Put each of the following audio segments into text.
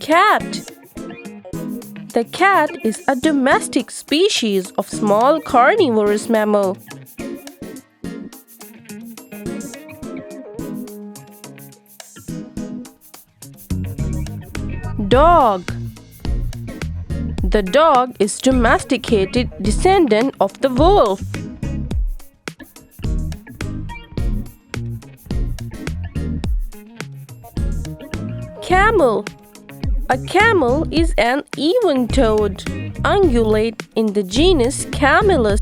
Cat. The cat is a domestic species of small carnivorous mammal. Dog. The dog is domesticated descendant of the wolf. Camel. A camel is an even-toed ungulate in the genus Camelus.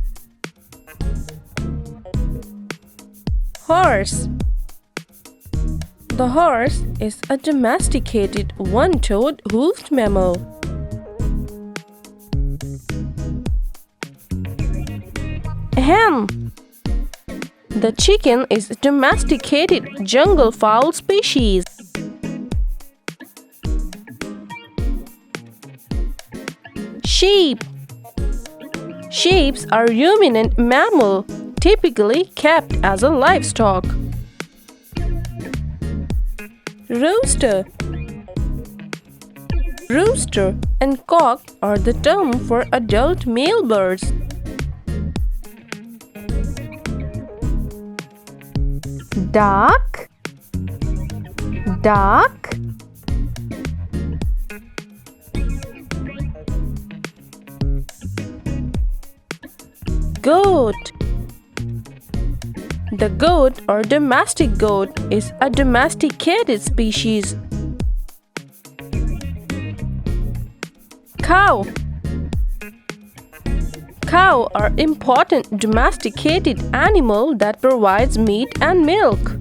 Horse. The horse is a domesticated one-toed hoofed mammal. Hen. The chicken is a domesticated jungle fowl species. Sheep. Sheep are ruminant mammal, typically kept as a livestock. Rooster. Rooster and cock are the term for adult male birds. Duck. Duck. Goat. The goat or domestic goat is a domesticated species. Cow. Cow are important domesticated animal that provides meat and milk.